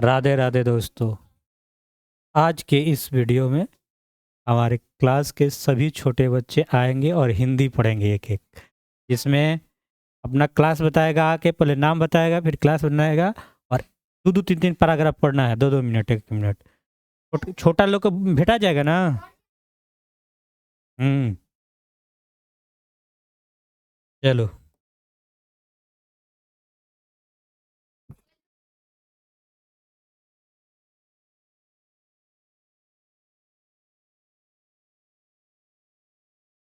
राधे राधे दोस्तों। आज के इस वीडियो में हमारे क्लास के सभी छोटे बच्चे आएंगे और हिंदी पढ़ेंगे एक एक, जिसमें अपना क्लास बताएगा, आके पहले नाम बताएगा, फिर क्लास बनाएगा और दो दो तीन तीन पैराग्राफ पढ़ना है, 2-2 मिनट 1 मिनट। छोटा लोग को भेटा जाएगा ना। हम्म। चलो।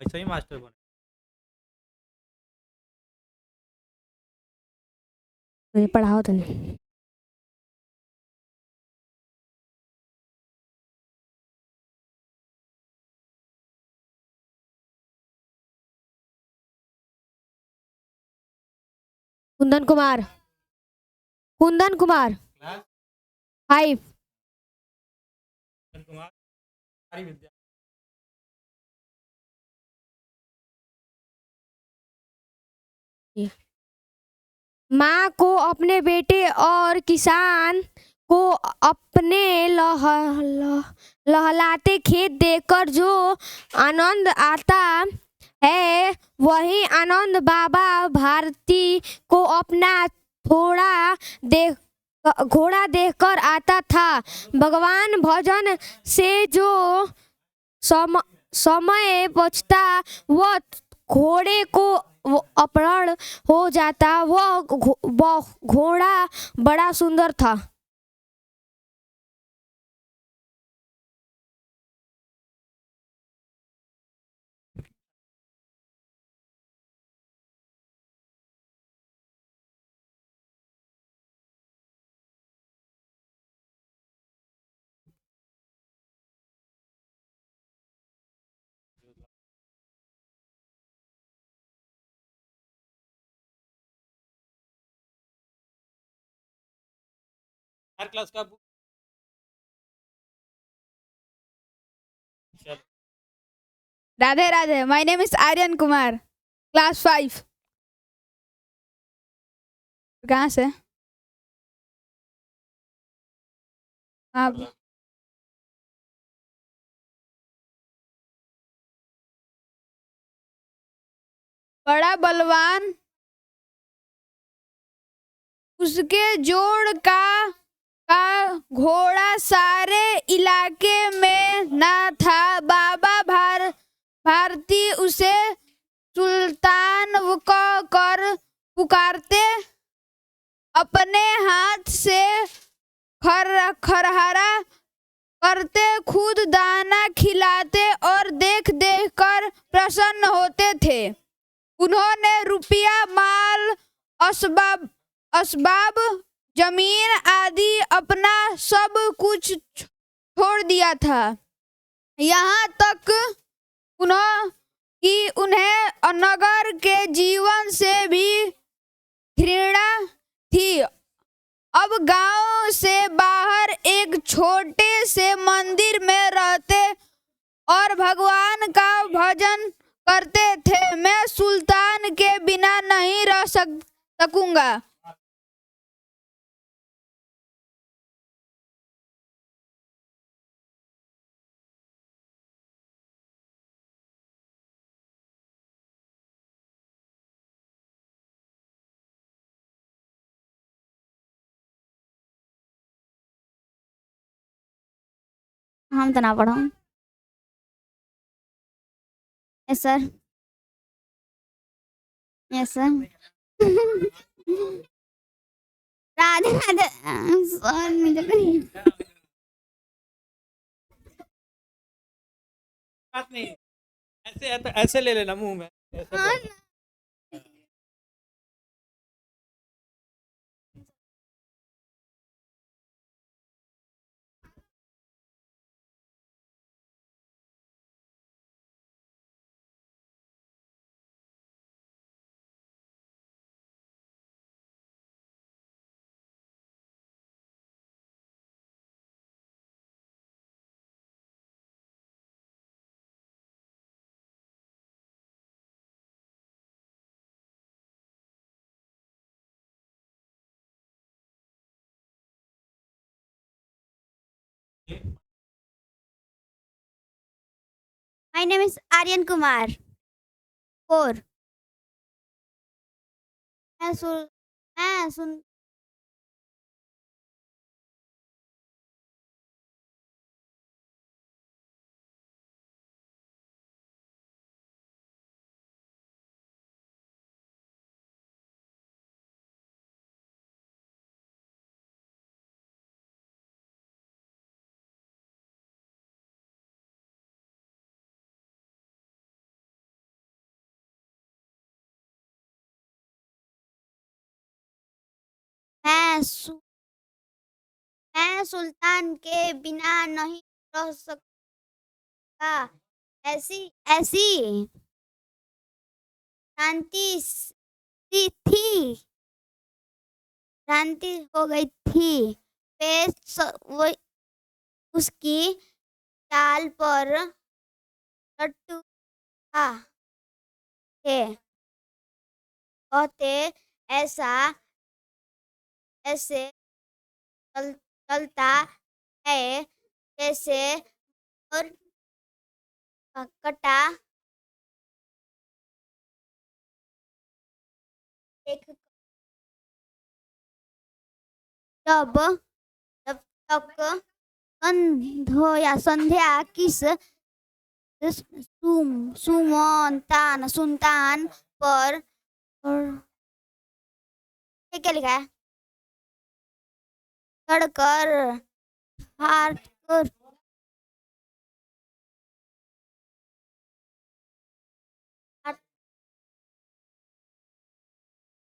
ऐसे ही मास्टर बने। नहीं पढ़ाओ तो नहीं। कुंदन कुमार, कुंदन कुमार क्लास 5। कुमार हमारी विद्या। माँ को अपने बेटे और किसान को अपने लहलाते खेत देखकर जो आनंद आता है, वही आनंद बाबा भारती को अपना थोड़ा देख घोड़ा देखकर आता था। भगवान भजन से जो समय बचता, वह घोड़े को अपहरण हो जाता। वह घोड़ा बड़ा सुंदर था। हर क्लास का बुक। चलो। Radhe Radhe. My name is Aryan Kumar, class 5. कहाँ से? आप बड़ा बलवान, उसके जोड़ का घोड़ा सारे इलाके में ना था। बाबा भारती उसे सुल्तान कर पुकारते, अपने हाथ से खरहरा करते, खुद दाना खिलाते और देख देख कर प्रसन्न होते थे। उन्होंने रुपया, माल, असबाब, जमीन आदि अपना सब कुछ छोड़ दिया था। यहाँ तक उन्हें नगर के जीवन से भी घृणा थी। अब गांव से बाहर एक छोटे से मंदिर में रहते और भगवान का भजन करते थे। मैं सुल्तान के बिना नहीं रह सकूंगा। हम तो ना पढ़ो। Yes sir. Yes sir. Radhe Radhe sir, मुझे बात नहीं। ऐसे ऐसे ले लेना मुंह में ऐसे बोलना। My name is Aryan Kumar. 4. मैं सुन मैं सु, मैं सुल्तान के बिना नहीं रह सकता। ऐसी ऐसी शांति थी, शांति हो गई थी। वो उसकी चाल पर लट्टू था थे कहते ऐसा ऐसे चलता है जैसे और कटा एक जब जब तक संध्या किस सुल्तान पर ये क्या लिखा है चढ़कर हार कर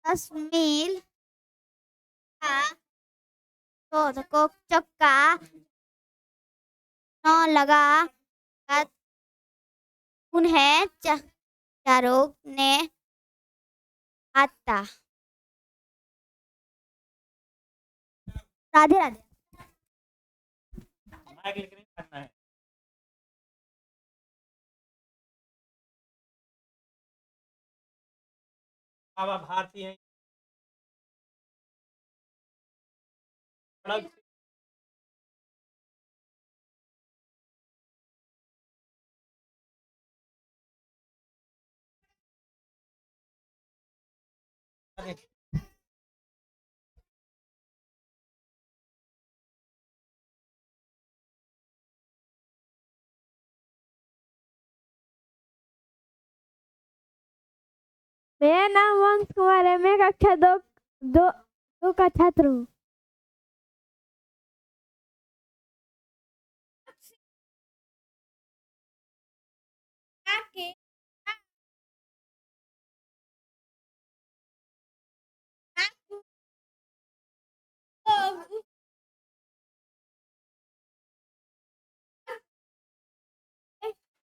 10 मील का को चक्का न लगा उन्हें चारों ने आता। राधे राधे। माइक लेके नहीं पढ़ना है। बाबा भारती हैं। मेरा नाम वंश कुमार है। मैं कक्षा दो का छात्र हूँ।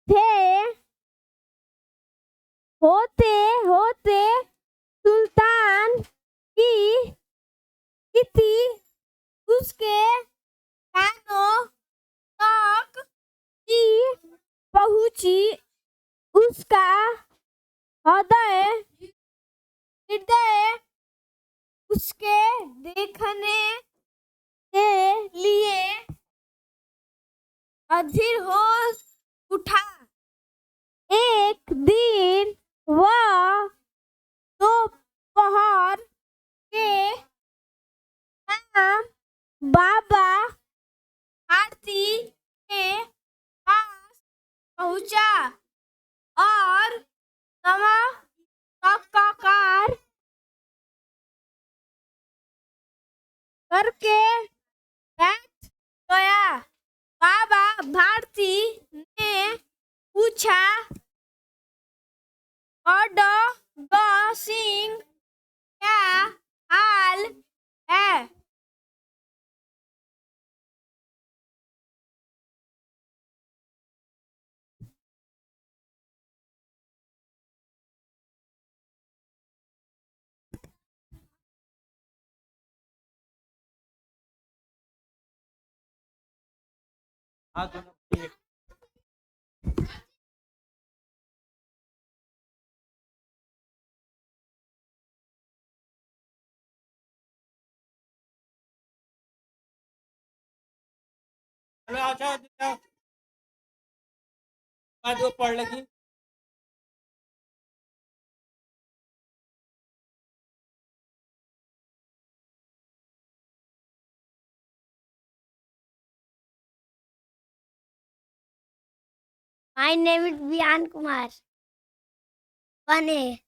थे होते होते सुल्तान की थी उसके कानों तक ही पहुंची। उसका हृदय उसके देखने के लिए अधीर हो उठा। एक दिन वह दोपहर के शाम बाबा आरती के पास पहुंचा और नमस्कार करके बैठ गया। बाबा भारती ने पूछा, बड़ सिंह क्या हाल है? हाँ दोनों एक। पढ़ लगी। My name is Bian Kumar. 1A.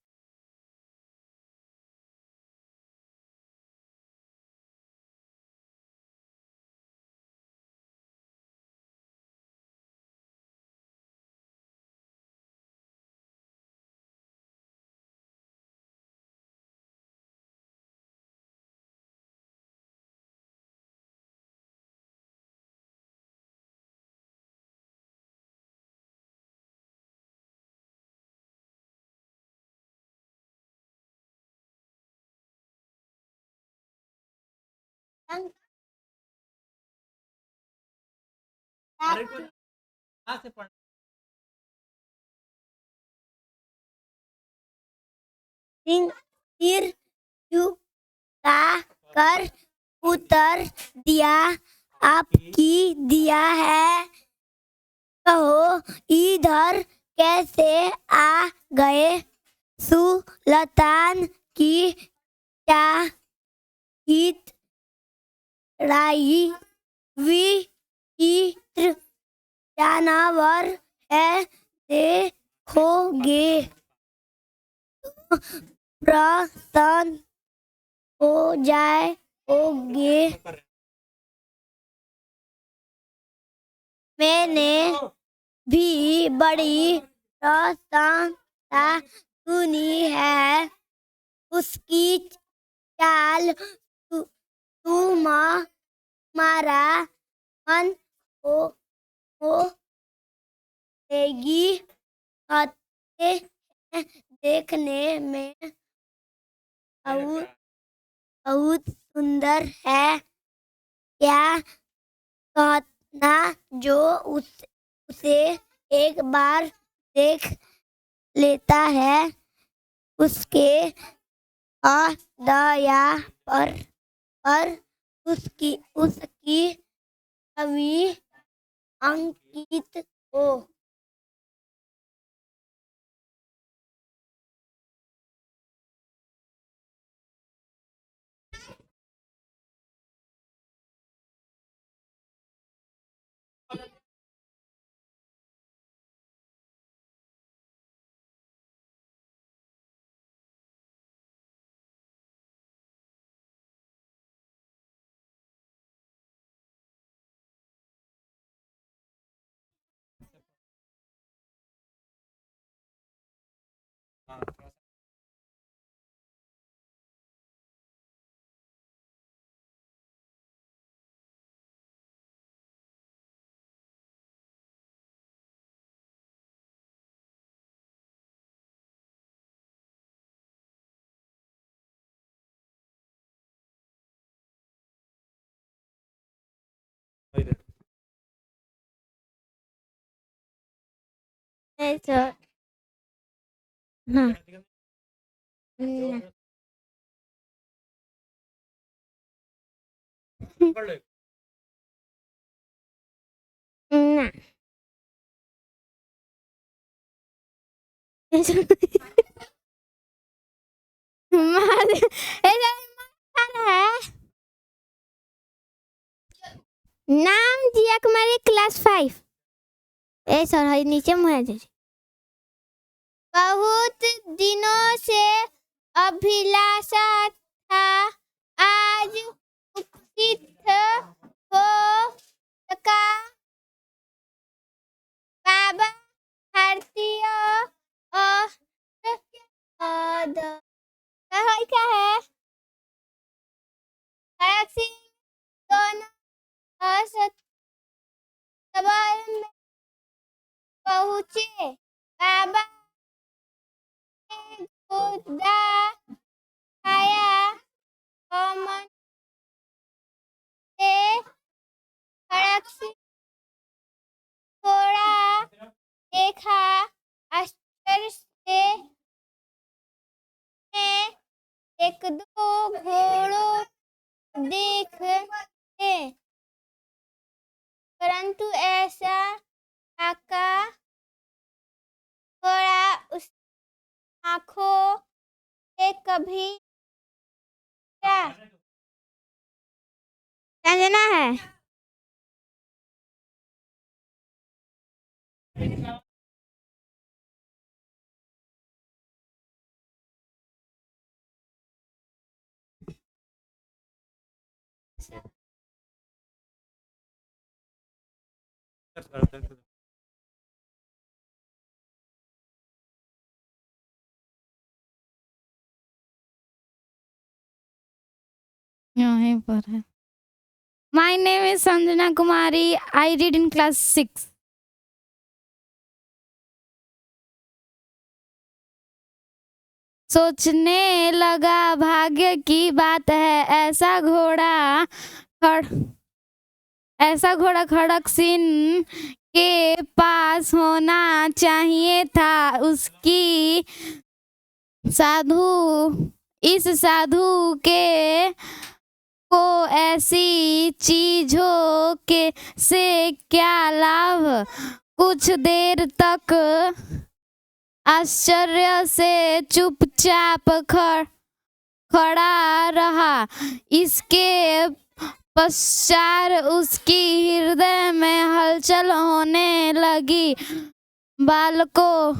कहाँ से पढ़ सिर झुका कर उत्तर दिया, आपकी दिया है, कहो इधर कैसे आ गए? सुल्तान की क्या हित राई विचित्र जानवर है, देखोगे प्रसन्न हो जाओगे। मैंने भी बड़ी प्रशंसा सुनी है, उसकी चाल तुम्हारा मन हो देगी, कहते हैं देखने में बहुत बहुत सुंदर है, क्या कहना जो उसे एक बार देख लेता है, उसके दया पर उसकी छवि अंकित हो। हाँ। नाम दिया कुमारी क्लास 5। ए सर नीचे मुझे दे। बहुत दिनों से अभिलाषा था, आज उपस्थित हो सका। बाबा भारतीय क्या है खड़क सिंह दोनों सभा में पहुंचे। बाबा ने खुदा खाया कमन से खड़क सिंह थोड़ा देखा, आश्चर्य से एक दो घोड़ों देख परंतु ऐसा आका घोड़ा उस आंखों से कभी क्या समझना है। यहीं पर है। My name is Sanjana Kumari. I read in class 6. सोचने लगा भाग्य की बात है, ऐसा घोड़ा खड़क सिंह के पास होना चाहिए था। उसकी इस साधु के को ऐसी चीजों के से क्या लाभ। कुछ देर तक आश्चर्य से चुपचाप खड़ा रहा। इसके पश्चात उसकी हृदय में हलचल होने लगी। बालकों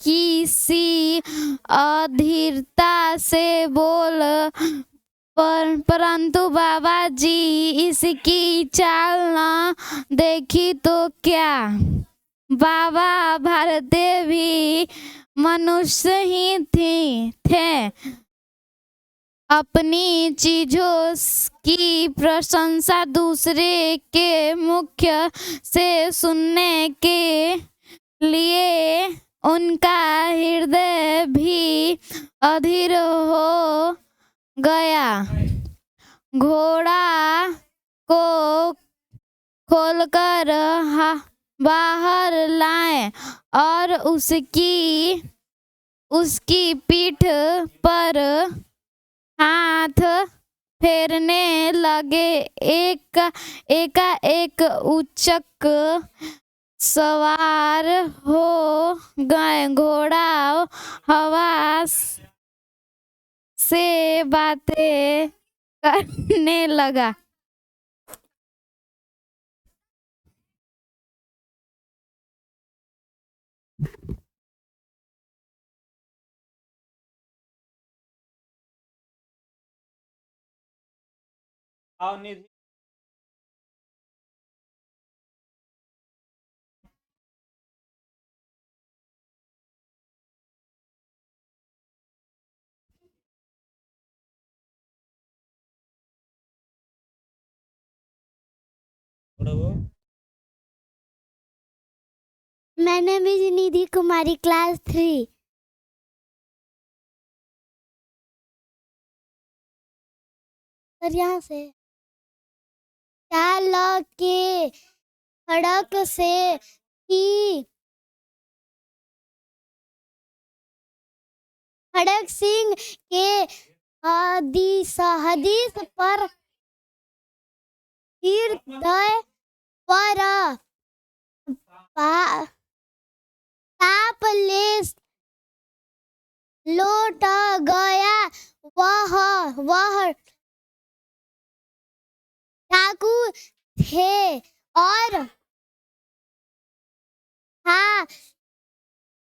की सी अधीरता से बोल परंतु बाबा जी इसकी चाल न देखी तो क्या। बाबा भारतीय भी मनुष्य ही थे। अपनी चीजों की प्रशंसा दूसरे के मुख से सुनने के लिए उनका हृदय भी अधीर हो गया। घोड़ा को खोलकर बाहर लाए और उसकी पीठ पर हाथ फेरने लगे। एक उचक सवार हो गए। घोड़ा हवा से बातें करने लगा। मैंने भी निधि कुमारी क्लास 3। और यहाँ से चाल के खड़क से ही खड़क सिंह के हदीस पर हृदय पर ताप ले लौट गया। वह डाकू थे और था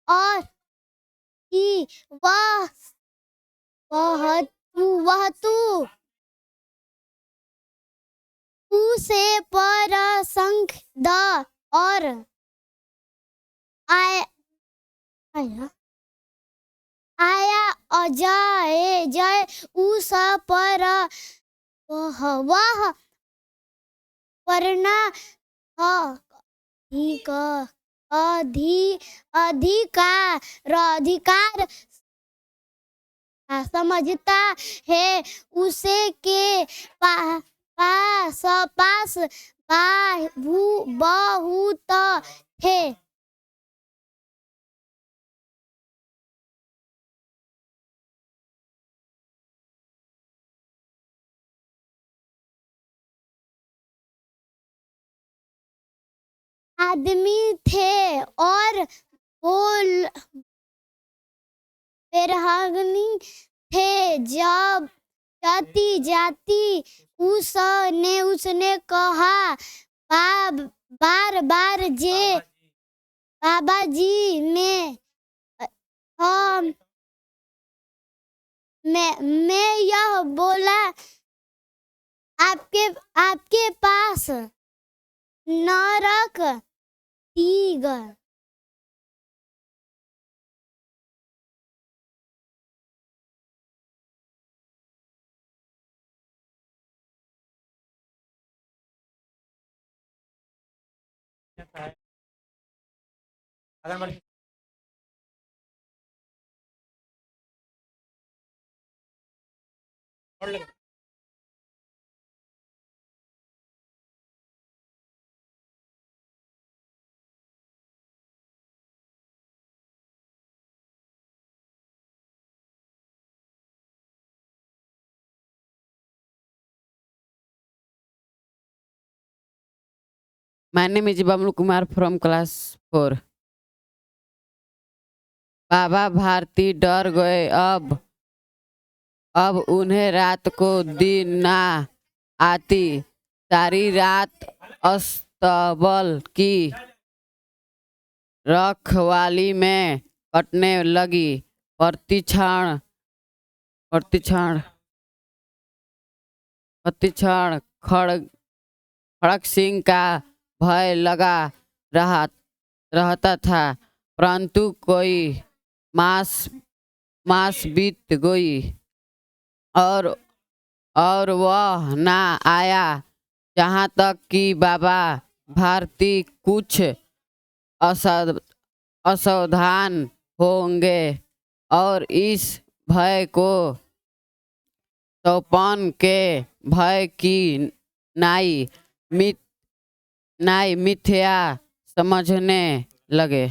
और कि वह तू से पर संख द और आया अजय जय उस पर वह वरना अधिकार समझता है। उसे के पास बहुत थे। आदमी थे और वो बेरहनी थे। जब जाती जाती उसने कहा, बार बार जे बाबा जी मैं यह बोला, आपके पास नरक तीगर। My name is Bamlu Kumar from class 4. बाबा भारती डर गए। अब उन्हें रात को दिन ना आती। सारी रात अस्तबल की रखवाली में कटने लगी। प्रतिक्षण खड़ग सिंह का भय लगा रहता था, परंतु कोई मास बीत गई और वह ना आया। जहाँ तक कि बाबा भारती कुछ असावधान होंगे और इस भय को तोपन के भय की नाई मिथ्या समझने लगे।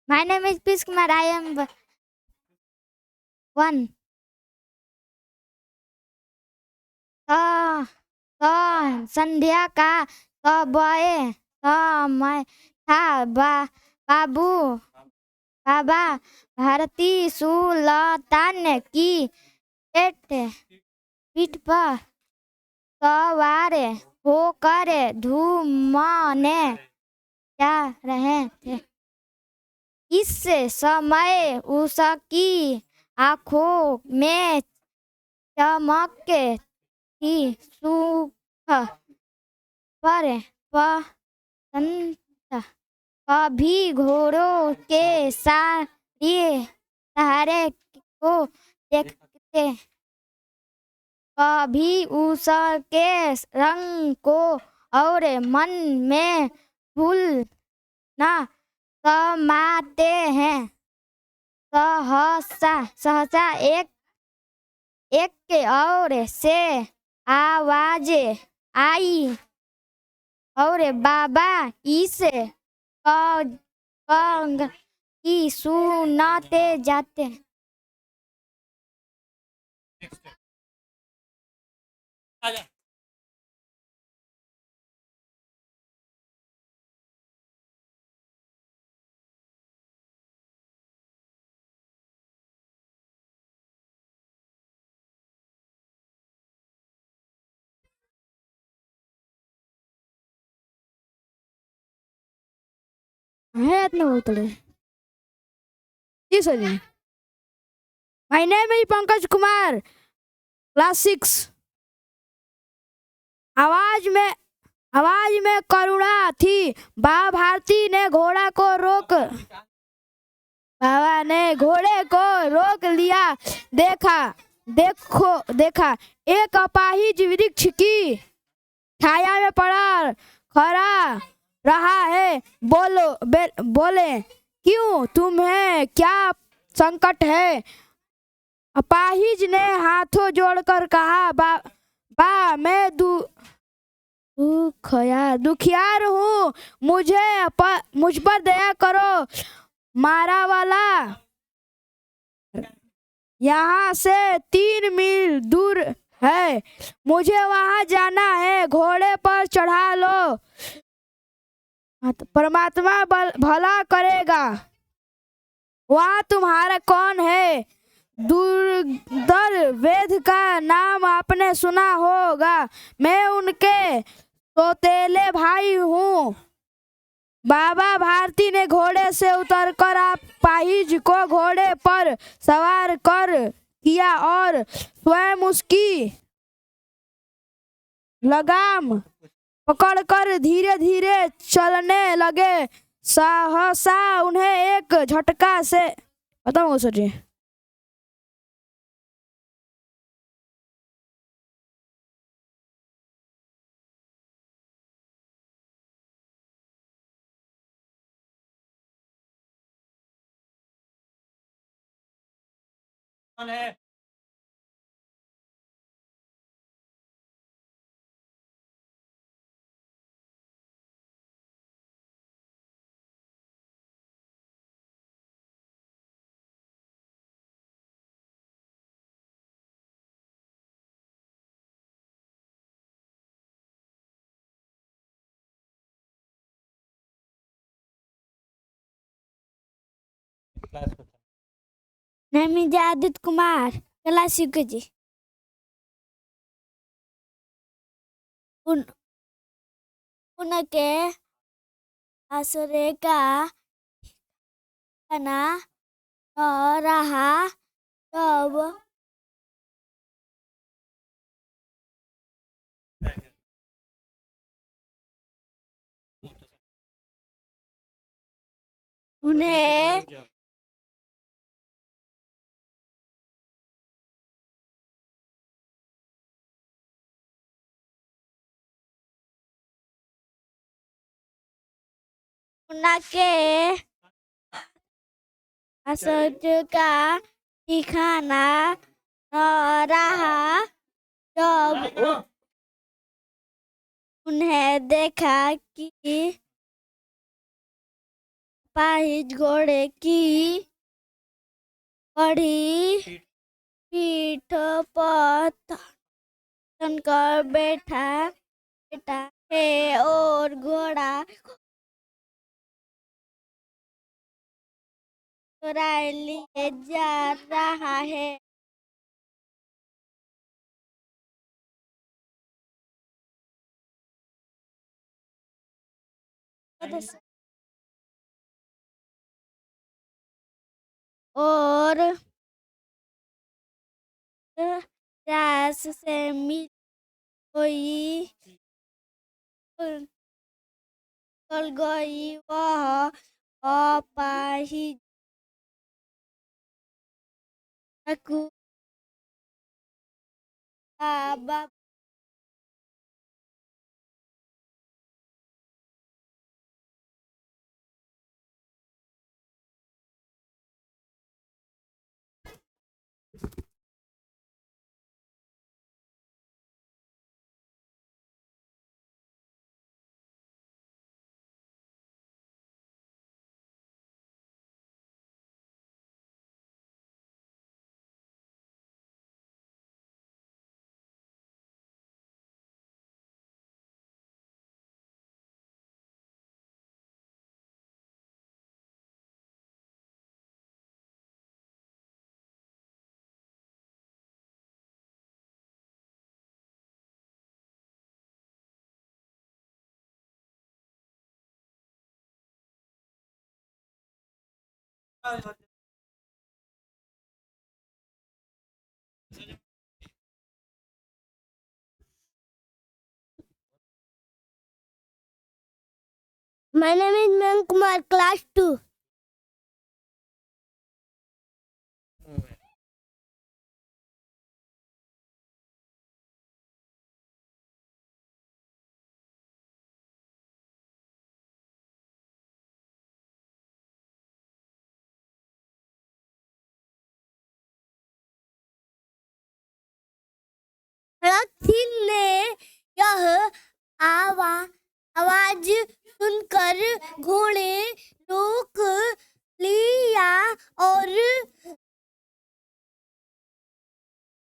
My name is Pish Kumar. I am 1. संध्या का समय था। बाबा भारती सुल्तान की पीठ पर सवार होकर घूमने जा रहे थे। इस समय उसकी आंखों में चमक थी। सुख पर बसंत कभी घोड़ों के सहारे को देखते, कभी उसके रंग को और मन में फूल न समाते हैं। सहसा एक और से आवाज आई और बाबा इस की सुनाते जाते। My name is Pankaj Kumar, class 6. आवाज में करुणा थी। बाबा ने घोड़े को रोक लिया। देखा एक अपाहिज वृक्ष की छाया में खड़ा रहा है। बोले क्यों, तुम्हें क्या संकट है? अपाहिज ने हाथों जोड़कर कहा, मैं दुखियार हूँ, मुझ पर दया करो। मारा वाला यहाँ से 3 मील दूर है, मुझे वहां जाना है, घोड़े पर चढ़ा लो, परमात्मा भला करेगा। वहाँ तुम्हारा कौन है? दुर्धर वेद का नाम आपने सुना होगा, मैं उनके सौतेले भाई हूँ। बाबा भारती ने घोड़े से उतरकर अपाहिज को घोड़े पर सवार कर किया और स्वयं उसकी लगाम पकड़कर धीरे धीरे चलने लगे। सहसा उन्हें एक झटका से खत्म हो सके। Name is Aditya Kumar, class UKG. उनके आसरे का खाना न रहा, तब उन्हें उनके आसरे का ठिकाना न रहा, तब उन्हें देखा कि अपाहिज घोड़े की बड़ी पीठ पर तनकर बैठा है और घोड़ा चुराए लिए जा रहा है। और रास से मिल गई चल गई वह अपाहिज बाबा My name is Mank Kumar, class 2. खड़क सिंह ने यह आवाज सुनकर घोड़े रोक लिया और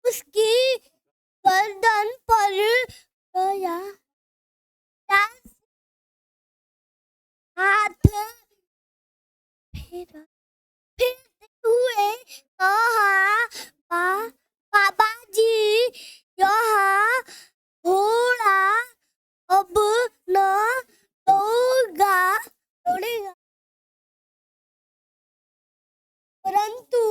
उसकी गर्दन पर गया हाथ फिरते हुए कहा, बाबा जी यह घोड़ा अब न दौड़ेगा, परंतु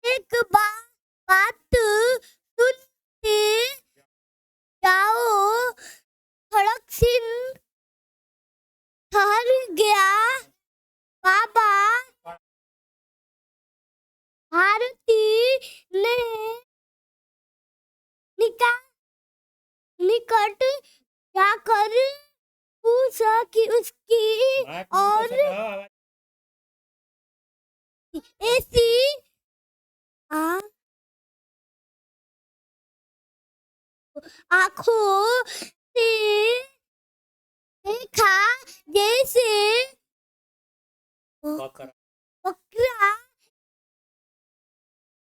एक बात सुनते जाओ। खड़क सिंह ठहर गया। बाबा भारती ने निकट जाकर पूछा कि उसकी और ऐसी आंखों से देखा जैसे बकरा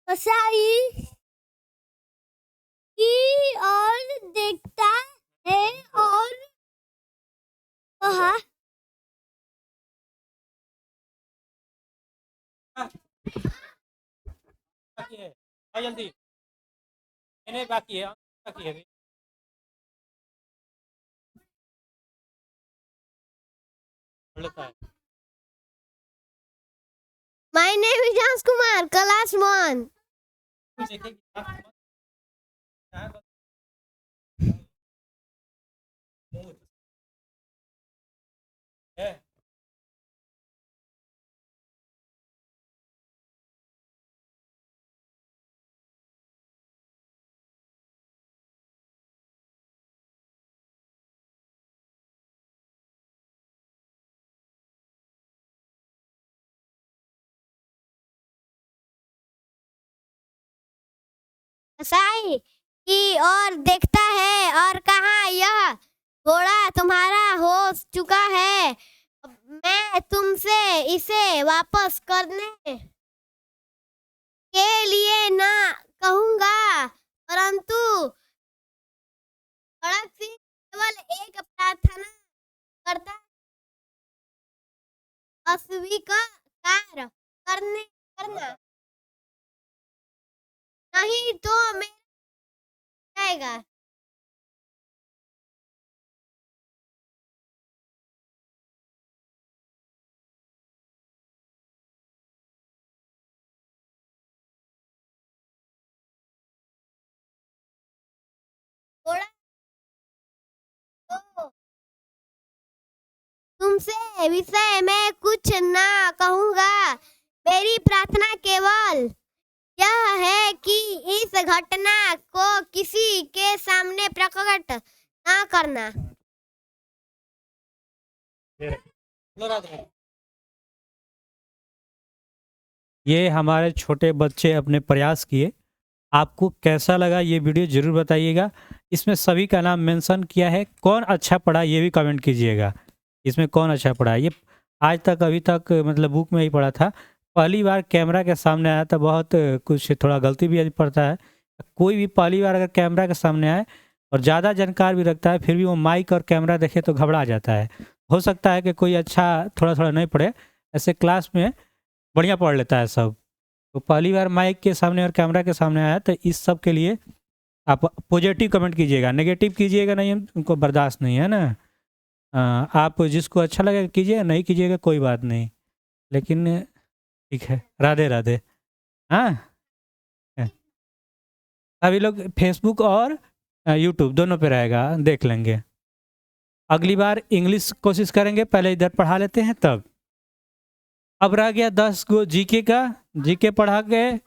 कसाई की ओर देखता है और कहा, जल्दी बाकी है My name is Jans Kumar, class 1. कसाई की ओर देखता है और कहा, यह घोड़ा तुम्हारा हो चुका है, मैं तुमसे इसे वापस करने के लिए ना कहूँगा, परंतु खड़क सिंह केवल एक प्रार्थना करता, अस्वीकार करना नहीं तो मेरा जाएगा। तुमसे विषय में कुछ ना कहूँगा, मेरी प्रार्थना केवल यह है कि इस घटना को किसी के सामने प्रकट ना करना। ये हमारे छोटे बच्चे अपने प्रयास किए। आपको कैसा लगा ये वीडियो ज़रूर बताइएगा। इसमें सभी का नाम मेंशन किया है। कौन अच्छा पढ़ा ये भी कमेंट कीजिएगा। इसमें कौन अच्छा पढ़ा, ये आज तक अभी तक मतलब बुक में ही पढ़ा था। पहली बार कैमरा के सामने आया तो बहुत कुछ थोड़ा गलती भी पड़ता है। कोई भी पहली बार अगर कैमरा के सामने आए और ज़्यादा जानकार भी रखता है, फिर भी वो माइक और कैमरा देखे तो घबरा जाता है। हो सकता है कि कोई अच्छा थोड़ा थोड़ा नहीं पढ़े, ऐसे क्लास में बढ़िया पढ़ लेता है सब। तो पहली बार माइक के सामने और कैमरा के सामने आया तो इस सब के लिए आप पॉजिटिव कमेंट कीजिएगा, नेगेटिव कीजिएगा नहीं, उनको बर्दाश्त नहीं है ना। आप जिसको अच्छा लगे कीजिए, नहीं कीजिएगा कोई बात नहीं, लेकिन ठीक है। राधे राधे। हाँ, अभी लोग फेसबुक और यूट्यूब दोनों पे रहेगा, देख लेंगे। अगली बार इंग्लिश कोशिश करेंगे, पहले इधर पढ़ा लेते हैं तब। अब रह गया 10 गो जीके का। जीके पढ़ा के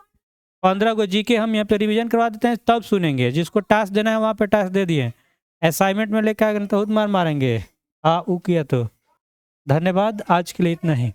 15 गो जीके हम यहाँ पे रिवीजन करवा देते हैं, तब सुनेंगे। जिसको टास्क देना है वहाँ पे टास्क दे दिए, असाइनमेंट में लेकर आगे तो खुद मारेंगे। ऊ किया तो। धन्यवाद, आज के लिए इतना ही।